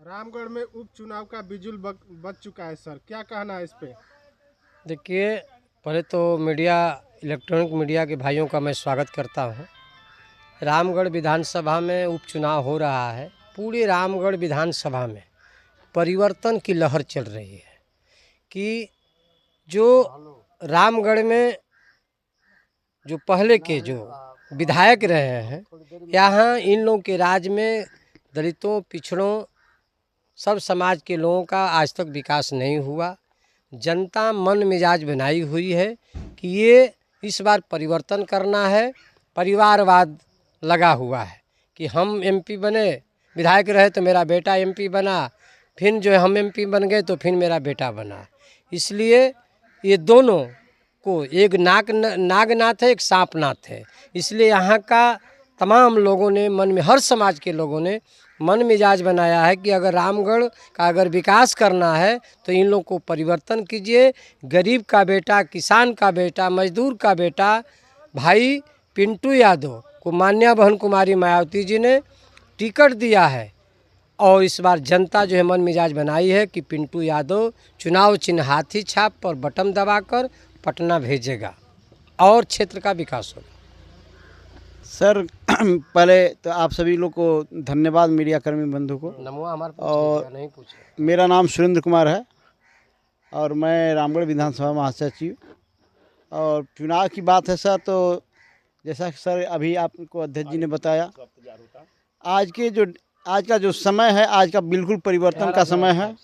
रामगढ़ में उपचुनाव का बिजुल बज चुका है सर, क्या कहना है इस पे? देखिए, पहले तो इलेक्ट्रॉनिक मीडिया के भाइयों का मैं स्वागत करता हूं। रामगढ़ विधानसभा में उपचुनाव हो रहा है। पूरे रामगढ़ विधानसभा में परिवर्तन की लहर चल रही है कि जो रामगढ़ में जो पहले के जो विधायक रहे हैं, यहाँ इन लोगों के राज में दलितों, पिछड़ों, सब समाज के लोगों का आज तक विकास नहीं हुआ। जनता मन मिजाज बनाई हुई है कि ये इस बार परिवर्तन करना है। परिवारवाद लगा हुआ है कि हम एमपी बने, विधायक रहे तो मेरा बेटा एमपी बना, फिर जो है हम एमपी बन गए तो फिर मेरा बेटा बना। इसलिए ये दोनों को एक नागनाथ है, एक सांपनाथ है। इसलिए यहाँ का तमाम लोगों ने मन में, हर समाज के लोगों ने मन मिजाज बनाया है कि अगर रामगढ़ का अगर विकास करना है तो इन लोगों को परिवर्तन कीजिए। गरीब का बेटा, किसान का बेटा, मजदूर का बेटा भाई पिंटू यादव को माननीय बहन कुमारी मायावती जी ने टिकट दिया है और इस बार जनता जो है मन मिजाज बनाई है कि पिंटू यादव चुनाव चिन्ह हाथी छाप पर बटन दबाकर पटना भेजेगा और क्षेत्र का विकास होगा। सर पहले तो आप सभी लोग को धन्यवाद, मीडिया कर्मी बंधु को। नमो हमारे और नहीं पूछे। मेरा नाम सुरेंद्र कुमार है और मैं रामगढ़ विधानसभा महासचिव। और चुनाव की बात है सर, तो जैसा कि सर अभी आपको अध्यक्ष जी ने बताया, आज का जो समय है, आज का बिल्कुल परिवर्तन का समय है।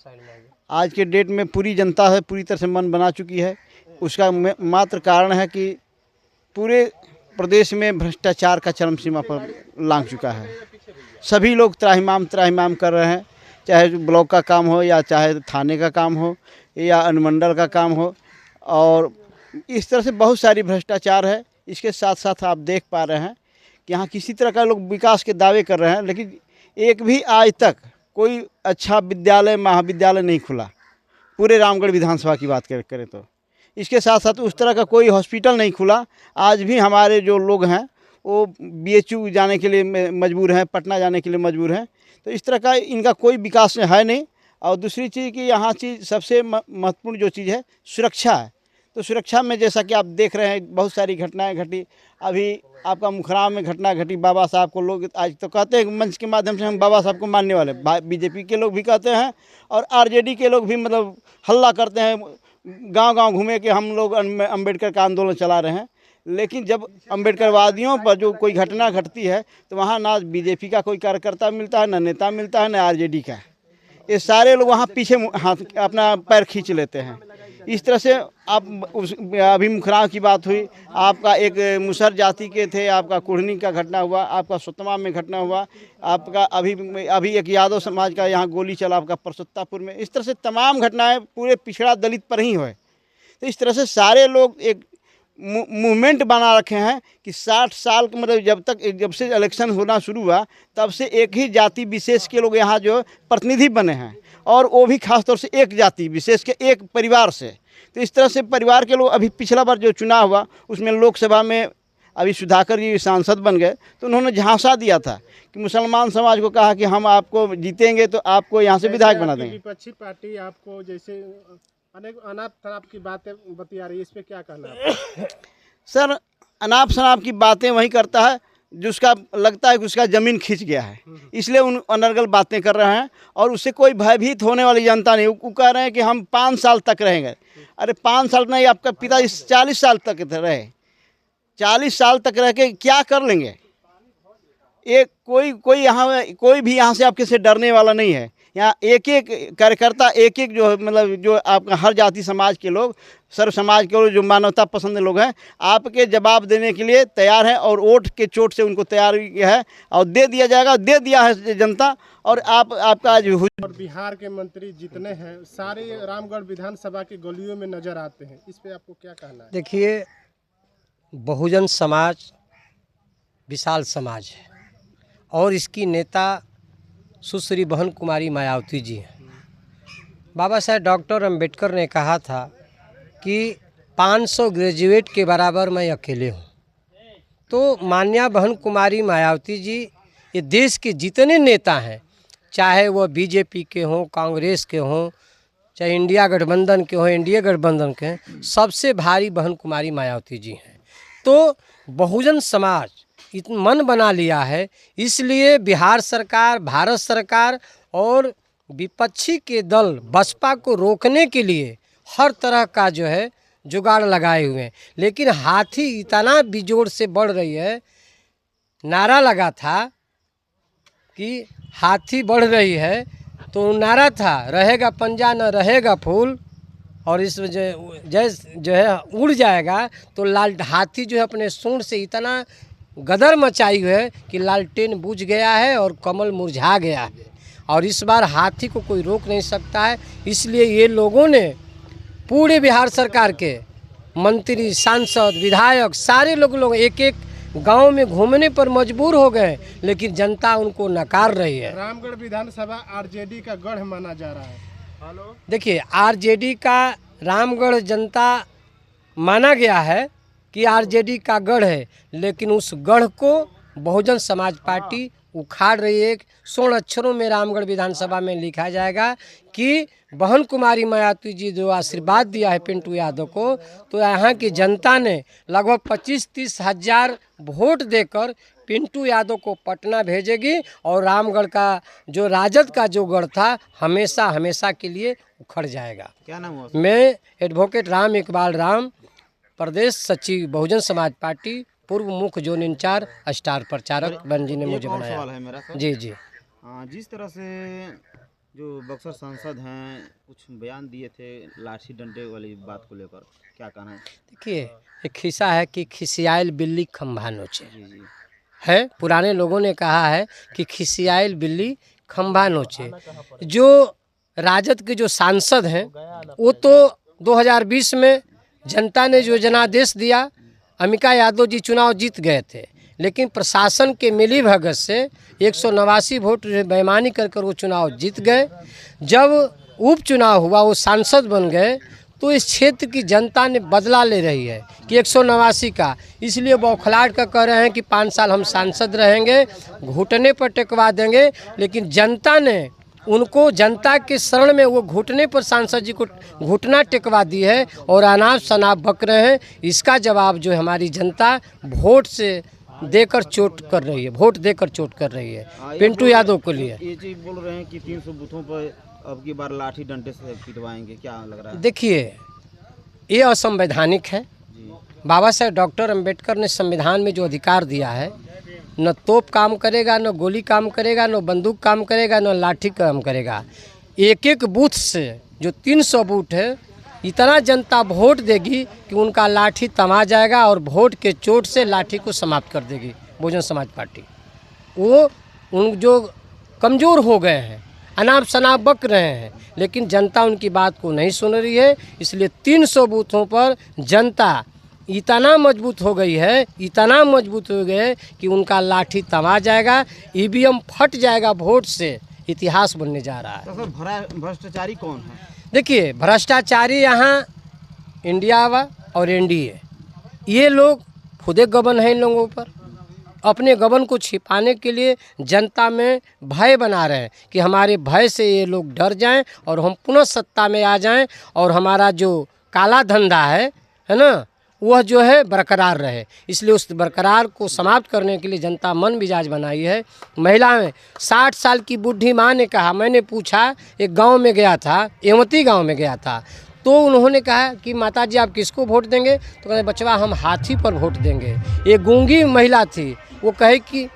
आज के डेट में पूरी जनता है पूरी तरह से मन बना चुकी है। उसका मात्र कारण है कि पूरे प्रदेश में भ्रष्टाचार का चरम सीमा पर लांघ चुका है। सभी लोग त्राहिमाम कर रहे हैं, चाहे ब्लॉक का काम हो या चाहे थाने का काम हो या अनुमंडल का काम हो। और इस तरह से बहुत सारी भ्रष्टाचार है। इसके साथ साथ आप देख पा रहे हैं कि यहाँ किसी तरह का लोग विकास के दावे कर रहे हैं, लेकिन एक भी आज तक कोई अच्छा विद्यालय, महाविद्यालय नहीं खुला। पूरे रामगढ़ विधानसभा की बात करें तो इसके साथ साथ उस तरह का कोई हॉस्पिटल नहीं खुला। आज भी हमारे जो लोग हैं वो बीएचयू जाने के लिए मजबूर हैं, पटना जाने के लिए मजबूर हैं। तो इस तरह का इनका कोई विकास है नहीं। और दूसरी चीज़ कि यहाँ चीज़ सबसे महत्वपूर्ण जो चीज़ है, सुरक्षा है। तो सुरक्षा में जैसा कि आप देख रहे हैं बहुत सारी घटनाएं घटी। अभी आपका मुखराम में घटना घटी, बाबा साहब को लोग आज तो कहते हैं मंच के माध्यम से हम बाबा साहब को मानने वाले, बीजेपी के लोग भी कहते हैं और आरजेडी के लोग भी मतलब हल्ला करते हैं, गांव-गांव घूमे कि हम लोग अम्बेडकर का आंदोलन चला रहे हैं। लेकिन जब अम्बेडकरवादियों पर जो कोई घटना घटती है तो वहाँ ना बीजेपी का कोई कार्यकर्ता मिलता है, ना नेता मिलता है, ना आरजेडी का। ये सारे लोग वहाँ पीछे हाथ अपना पैर खींच लेते हैं। इस तरह से आप अभी मुखराव की बात हुई, आपका एक मुसहर जाति के थे, आपका कुढ़नी का घटना हुआ, आपका सुतमा में घटना हुआ, आपका अभी एक यादव समाज का यहाँ गोली चला आपका परसुत्तापुर में। इस तरह से तमाम घटनाएं पूरे पिछड़ा दलित पर ही हुए। तो इस तरह से सारे लोग एक मूवमेंट बना रखे हैं कि 60 साल के मतलब जब से इलेक्शन होना शुरू हुआ तब से एक ही जाति विशेष के लोग यहाँ जो प्रतिनिधि बने हैं, और वो भी खासतौर से एक जाति विशेष के एक परिवार से। तो इस तरह से परिवार के लोग, अभी पिछला बार जो चुनाव हुआ उसमें लोकसभा में अभी सुधाकर जी सांसद बन गए तो उन्होंने झांसा दिया था कि मुसलमान समाज को कहा कि हम आपको जीतेंगे तो आपको यहाँ से विधायक बना देंगे। विपक्षी पार्टी आपको जैसे अनेक अनाप शनाप की बातें बतिया रही है, इस पे क्या कहना है? सर अनाप शनाप की बातें वही करता है जिसका लगता है कि उसका ज़मीन खींच गया है, इसलिए उन अनर्गल बातें कर रहे हैं। और उससे कोई भयभीत होने वाली जनता नहीं। वो कह रहे हैं कि हम 5 साल तक रहेंगे। अरे 5 साल नहीं, आपका पिताजी 40 साल तक रहे। 40 साल तक रह के क्या कर लेंगे? कोई भी यहाँ से आपके से डरने वाला नहीं है। यहाँ एक एक कार्यकर्ता, एक एक जो मतलब जो आपका हर जाति समाज के लोग, सर्व समाज के लोग, जो मानवता पसंद लोग हैं, आपके जवाब देने के लिए तैयार हैं। और वोट के चोट से उनको तैयार है और दे दिया जाएगा, दे दिया है जनता। और आपका आज और बिहार के मंत्री जितने हैं सारे रामगढ़ विधानसभा के गलियों में नजर आते हैं, इस पे आपको क्या कहना है? देखिए, बहुजन समाज विशाल समाज है और इसकी नेता सुश्री बहन कुमारी मायावती जी हैं। बाबा साहेब डॉक्टर अम्बेडकर ने कहा था कि 500 ग्रेजुएट के बराबर मैं अकेले हूँ। तो माननीय बहन कुमारी मायावती जी ये देश के जितने नेता हैं चाहे वह बीजेपी के हों, कांग्रेस के हों, चाहे इंडिया गठबंधन के हों, एनडीए गठबंधन के हैं, सबसे भारी बहन कुमारी मायावती जी हैं। तो बहुजन समाज मन बना लिया है, इसलिए बिहार सरकार, भारत सरकार और विपक्षी के दल बसपा को रोकने के लिए हर तरह का जो है जुगाड़ लगाए हुए हैं। लेकिन हाथी इतना बिजोड़ से बढ़ रही है, नारा लगा था कि हाथी बढ़ रही है, तो नारा था रहेगा पंजा न रहेगा फूल, और इस जैसे जो है उड़ जाएगा तो लाल हाथी जो है अपने सूंड से इतना गदर मचाई हुई है कि लालटेन बुझ गया है और कमल मुरझा गया है। और इस बार हाथी को कोई रोक नहीं सकता है। इसलिए ये लोगों ने पूरे बिहार सरकार के मंत्री, सांसद, विधायक सारे लोग एक एक गांव में घूमने पर मजबूर हो गए, लेकिन जनता उनको नकार रही है। रामगढ़ विधानसभा आरजेडी का गढ़ माना जा रहा है। देखिए, आरजेडी का रामगढ़ जनता माना गया है कि आरजेडी का गढ़ है, लेकिन उस गढ़ को बहुजन समाज पार्टी उखाड़ रही है। स्वर्ण अक्षरों में रामगढ़ विधानसभा में लिखा जाएगा कि बहन कुमारी मायावती जी जो आशीर्वाद दिया है पिंटू यादव को, तो यहाँ की जनता ने लगभग 25-30 हज़ार वोट देकर पिंटू यादव को पटना भेजेगी और रामगढ़ का जो राजद का जो गढ़ था हमेशा हमेशा के लिए उखड़ जाएगा। क्या नाम हुआ? मैं एडवोकेट राम इकबाल राम, प्रदेश सचिव बहुजन समाज पार्टी, पूर्व मुख्य जोन इंचार्ज, स्टार प्रचारक बहन जी ने मुझे एक और बनाया। सवाल है मेरा सर। जी जी। जिस तरह से जो बक्सर सांसद हैं कुछ बयान दिए थे लाठी डंडे वाली बात को लेकर, क्या कहना है? देखिए, एक खिस्सा है कि खिसियाइल बिल्ली खंभा नोचे जी जी। है। पुराने लोगों ने कहा है कि खिसियाइल बिल्ली खंभा नोचे। जो राजद के जो सांसद हैं वो तो 2020 में जनता ने जो जनादेश दिया, अमिका यादव जी चुनाव जीत गए थे, लेकिन प्रशासन के मिली भगत से 189 वोट बेईमानी कर वो चुनाव जीत गए। जब उपचुनाव हुआ, वो सांसद बन गए, तो इस क्षेत्र की जनता ने बदला ले रही है कि 189 का, इसलिए बौखलाहट का कह रहे हैं कि 5 साल हम सांसद रहेंगे, घुटने पर टेकवा देंगे। लेकिन जनता ने उनको, जनता के शरण में वो घुटने पर सांसद जी को घुटना टेकवा दी है और अनाप शनाप बक रहे हैं। इसका जवाब जो है हमारी जनता वोट से देकर चोट कर रही है, वोट देकर चोट कर रही है पिंटू यादव को लिए। ये चीज बोल रहे हैं कि 300 बूथों पर अब की बार लाठी डंडे से पिटवाएंगे, क्या लग रहा है? देखिए, ये असंवैधानिक है। जी। बाबा साहेब डॉक्टर अंबेडकर ने संविधान में जो अधिकार दिया है, न तोप काम करेगा, न गोली काम करेगा, न बंदूक काम करेगा, न लाठी काम करेगा। एक एक बूथ से जो 300 बूथ है, इतना जनता वोट देगी कि उनका लाठी तमा जाएगा और वोट के चोट से लाठी को समाप्त कर देगी बहुजन समाज पार्टी। वो उन जो कमज़ोर हो गए हैं, अनाप शनाप बक रहे हैं, लेकिन जनता उनकी बात को नहीं सुन रही है। इसलिए 300 बूथों पर जनता इतना मजबूत हो गई है, इतना मजबूत हो गए कि उनका लाठी तमा जाएगा, ईवीएम फट जाएगा वोट से, इतिहास बनने जा रहा है। तो सर भ्रष्टाचारी कौन है? देखिए, भ्रष्टाचारी यहाँ इंडिया और एनडीए, ये लोग खुदे गबन हैं इन लोगों पर। अपने गबन को छिपाने के लिए जनता में भय बना रहे हैं कि हमारे भय से ये लोग डर जाएं और हम पुनः सत्ता में आ जाएं और हमारा जो काला धंधा है ना, वह जो है बरकरार रहे। इसलिए उस बरकरार को समाप्त करने के लिए जनता मन मिजाज बनाई है। महिला में 60 साल की बूढ़ी माँ ने कहा, मैंने पूछा, एक गांव में गया था, एमती गांव में गया था, तो उन्होंने कहा कि माताजी आप किसको वोट देंगे? तो कहते बचवा हम हाथी पर वोट देंगे। ये गूंगी महिला थी, वो कहे कि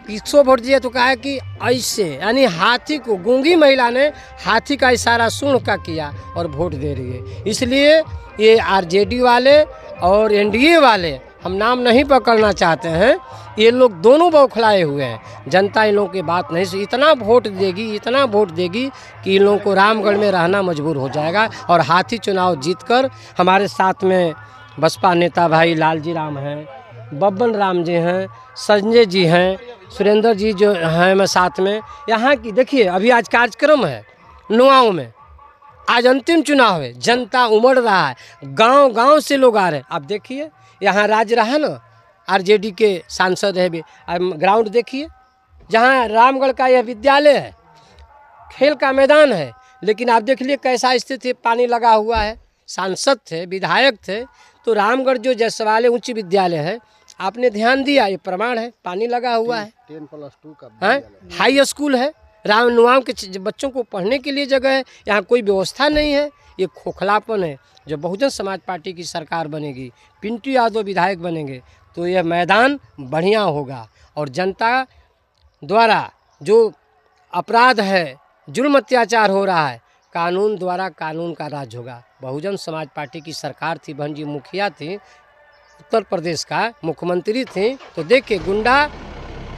किसको वोट दिया? तो कहा कि ऐसे, यानी हाथी को, गूंगी महिला ने हाथी का इशारा सुन का किया और वोट दे रही है। इसलिए ये आरजेडी वाले और एनडीए वाले, हम नाम नहीं पकड़ना चाहते हैं, ये लोग दोनों बौखलाए हुए हैं। जनता इन लोगों की बात नहीं सुनी, इतना वोट देगी, इतना वोट देगी कि इन लोगों को रामगढ़ में रहना मजबूर हो जाएगा। और हाथी चुनाव जीतकर हमारे साथ में बसपा नेता भाई लालजी राम हैं, बब्बन राम जी हैं, संजय जी हैं, सुरेंद्र जी जो हैं मैं साथ में। यहाँ की देखिए, अभी आज कार्यक्रम है नुआओं में, आज अंतिम चुनाव है, जनता उमड़ रहा है, गांव गांव से लोग आ रहे हैं। आप देखिए, यहाँ राज रहा है ना, आरजेडी के सांसद है भी। ग्राउंड देखिए, जहाँ रामगढ़ का यह विद्यालय है, खेल का मैदान है, लेकिन आप देख लिए कैसा स्थिति, पानी लगा हुआ है। सांसद थे, विधायक थे, तो रामगढ़ जो जसवाले उच्च विद्यालय है, आपने ध्यान दिया, ये प्रमाण है, पानी लगा हुआ है। 10+2 का हैं, हाई स्कूल है, रामनुआम के बच्चों को पढ़ने के लिए जगह है, यहाँ कोई व्यवस्था नहीं है। ये खोखलापन है। जो बहुजन समाज पार्टी की सरकार बनेगी, पिंटू यादव विधायक बनेंगे, तो यह मैदान बढ़िया होगा और जनता द्वारा जो अपराध है, जुल्म अत्याचार हो रहा है, कानून द्वारा कानून का राज होगा। बहुजन समाज पार्टी की सरकार थी, बहन जी मुखिया थी, उत्तर प्रदेश का मुख्यमंत्री थी, तो देखिए गुंडा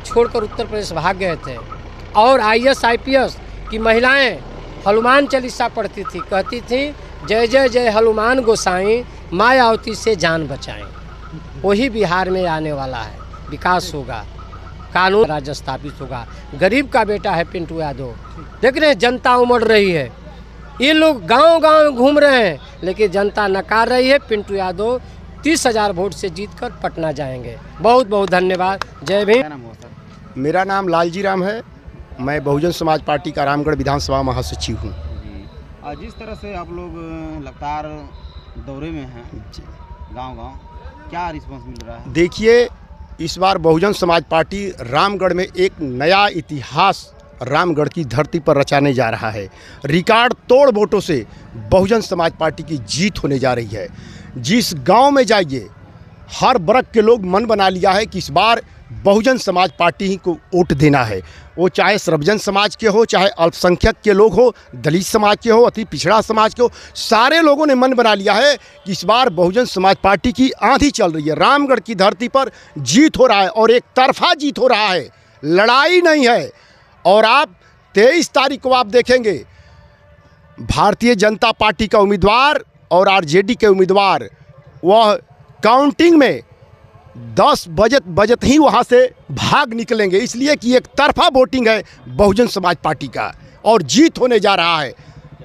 छोड़कर उत्तर प्रदेश भाग गए थे। और IAS IPS की महिलाएं हनुमान चालीसा पढ़ती थी, कहती थी जय जय जय हनुमान गोसाई, मायावती से जान बचाएं। वही बिहार में आने वाला है, विकास होगा, कानून राज स्थापित होगा। गरीब का बेटा है पिंटू यादव, देख रहे हैं जनता उमड़ रही है, ये लोग गांव-गांव घूम रहे हैं, लेकिन जनता नकार रही है। पिंटू यादव 30,000 वोट से जीतकर पटना जाएंगे। बहुत बहुत धन्यवाद। जय भीम। मेरा नाम लालजी राम है। मैं बहुजन समाज पार्टी का रामगढ़ विधानसभा महासचिव हूँ। जिस तरह से आप लोग लगातार दौरे में हैं गांव-गांव, क्या रिस्पांस मिल रहा है? देखिए, इस बार बहुजन समाज पार्टी रामगढ़ में एक नया इतिहास रामगढ़ की धरती पर रचाने जा रहा है। रिकॉर्ड तोड़ वोटों से बहुजन समाज पार्टी की जीत होने जा रही है। जिस गांव में जाइए, हर वर्ग के लोग मन बना लिया है कि इस बार बहुजन समाज पार्टी ही को वोट देना है। वो चाहे सर्वजन समाज के हो, चाहे अल्पसंख्यक के लोग हो, दलित समाज के हो, अति पिछड़ा समाज के हो, सारे लोगों ने मन बना लिया है कि इस बार बहुजन समाज पार्टी की आंधी चल रही है। रामगढ़ की धरती पर जीत हो रहा है और एक तरफा जीत हो रहा है, लड़ाई नहीं है। और आप 23 तारीख को आप देखेंगे, भारतीय जनता पार्टी का उम्मीदवार और RJD के उम्मीदवार वह काउंटिंग में 10 बजत ही वहाँ से भाग निकलेंगे, इसलिए कि एक तरफा वोटिंग है बहुजन समाज पार्टी का और जीत होने जा रहा है।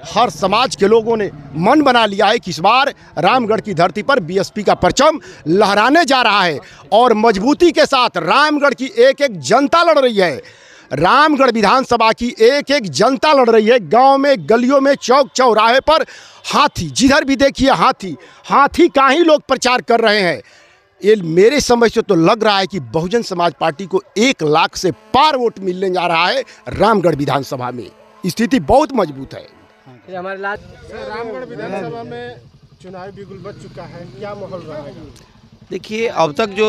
हर समाज के लोगों ने मन बना लिया है कि इस बार रामगढ़ की धरती पर BSP का परचम लहराने जा रहा है और मजबूती के साथ रामगढ़ की एक एक जनता लड़ रही है। रामगढ़ विधानसभा की एक एक जनता लड़ रही है। गांव में, गलियों में, चौक चौराहे पर हाथी, जिधर भी देखिए हाथी का ही लोग प्रचार कर रहे हैं। ये मेरे समझ से तो लग रहा है कि बहुजन समाज पार्टी को 1 लाख से पार वोट मिलने जा रहा है रामगढ़ विधानसभा में। स्थिति बहुत मजबूत है। हमारे रामगढ़ विधानसभा में चुनावी बिगुल बच चुका है, क्या माहौल रहेगा? देखिए, अब तक जो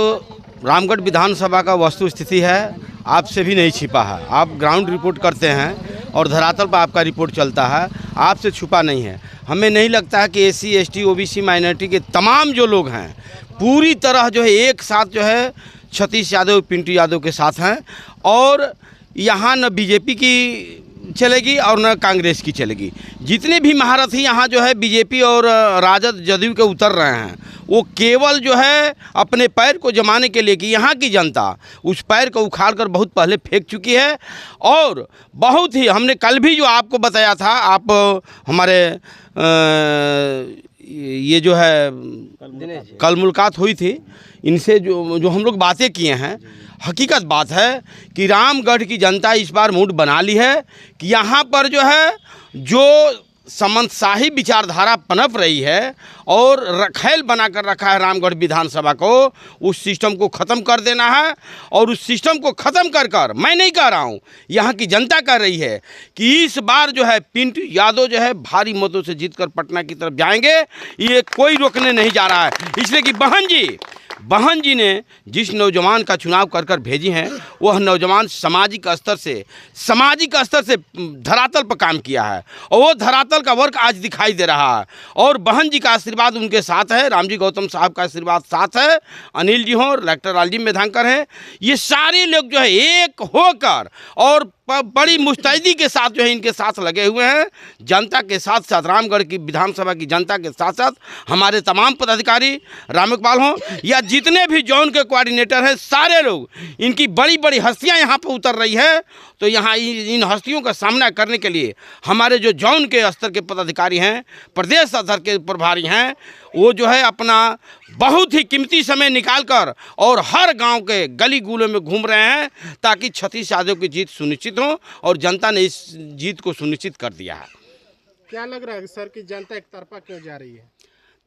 रामगढ़ विधानसभा का वस्तु स्थिति है आपसे भी नहीं छिपा है। आप ग्राउंड रिपोर्ट करते हैं और धरातल पर आपका रिपोर्ट चलता है, आपसे छुपा नहीं है। हमें नहीं लगता है कि SC ST OBC माइनॉरिटी के तमाम जो लोग हैं पूरी तरह जो है एक साथ जो है सतीश यादव, पिंटू यादव के साथ हैं। और यहाँ न BJP की चलेगी और न कांग्रेस की चलेगी। जितने भी महारथी यहाँ जो है BJP और राजद जदयू के उतर रहे हैं, वो केवल जो है अपने पैर को जमाने के लिए कि यहाँ की जनता उस पैर को उखाड़ कर बहुत पहले फेंक चुकी है। और बहुत ही हमने कल भी जो आपको बताया था, आप हमारे ये जो है कल मुलाकात हुई थी, इनसे जो हम लोग बातें किए हैं, हकीकत बात है कि रामगढ़ की जनता इस बार मूड बना ली है कि यहाँ पर जो है जो सामंतशाही विचारधारा पनप रही है और रखेल बनाकर रखा है रामगढ़ विधानसभा को, उस सिस्टम को ख़त्म कर देना है। और उस सिस्टम को ख़त्म कर कर मैं नहीं कह रहा हूँ, यहाँ की जनता कह रही है कि इस बार जो है पिंटू यादव जो है भारी मतों से जीतकर पटना की तरफ जाएंगे। ये कोई रोकने नहीं जा रहा है, इसलिए कि बहन जी ने जिस नौजवान का चुनाव कर कर भेजी हैं, वह नौजवान सामाजिक स्तर से धरातल पर काम किया है और वो धरातल का वर्क आज दिखाई दे रहा है। और बहन जी का आशीर्वाद उनके साथ है, रामजी गौतम साहब का आशीर्वाद साथ है, अनिल जी हों, डॉक्टर लालजी मेधांकर हैं, ये सारे लोग जो है एक होकर और बड़ी मुस्तैदी के साथ जो है इनके साथ लगे हुए हैं। जनता के साथ साथ, रामगढ़ की विधानसभा की जनता के साथ साथ हमारे तमाम पदाधिकारी, रामपाल हों या जितने भी जोन के कोऑर्डिनेटर हैं, सारे लोग, इनकी बड़ी बड़ी हस्तियां यहाँ पर उतर रही है। तो यहाँ इन हस्तियों का सामना करने के लिए हमारे जो जोन के स्तर के पदाधिकारी हैं, प्रदेश स्तर के प्रभारी हैं, वो जो है अपना बहुत ही कीमती समय निकालकर और हर गांव के गली गूलों में घूम रहे हैं ताकि सतीश यादव की जीत सुनिश्चित हो, और जनता ने इस जीत को सुनिश्चित कर दिया है। क्या लग रहा है सर कि जनता एक तरफा क्यों जा रही है?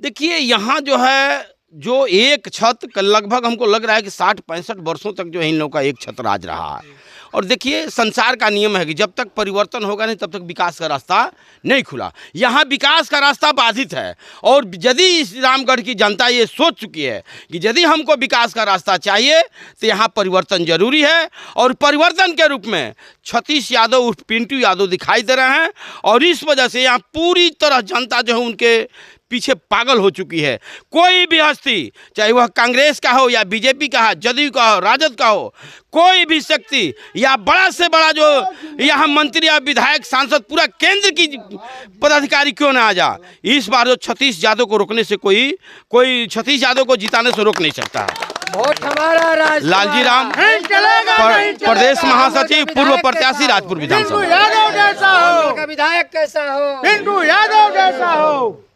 देखिए, यहाँ जो है जो एक छत लगभग हमको लग रहा है कि 60-65 वर्षों तक जो है इन लोगों का एक छत राज रहा है। और देखिए, संसार का नियम है कि जब तक परिवर्तन होगा नहीं तब तक विकास का रास्ता नहीं खुला। यहाँ विकास का रास्ता बाधित है, और यदि इस रामगढ़ की जनता ये सोच चुकी है कि यदि हमको विकास का रास्ता चाहिए तो यहाँ परिवर्तन जरूरी है, और परिवर्तन के रूप में सतीश यादव उर्फ पिंटू यादव दिखाई दे रहे हैं। और इस वजह से यहाँ पूरी तरह जनता जो है उनके पीछे पागल हो चुकी है। कोई भी हस्ती, चाहे वह कांग्रेस का हो या बीजेपी का हो, जदयू का हो, राजद का हो, कोई भी शक्ति या बड़ा से बड़ा जो यहाँ मंत्री या विधायक सांसद पूरा केंद्र की पदाधिकारी क्यों ना आ जा, इस बार जो सतीश यादव को रोकने से कोई सतीश यादव को जिताने से रोक नहीं सकता। वोट हमारा लालजी राम, प्रदेश महासचिव, पूर्व प्रत्याशी, राजपुर विधानसभा। विधायक कैसा हो, पिंटू यादव जैसा हो।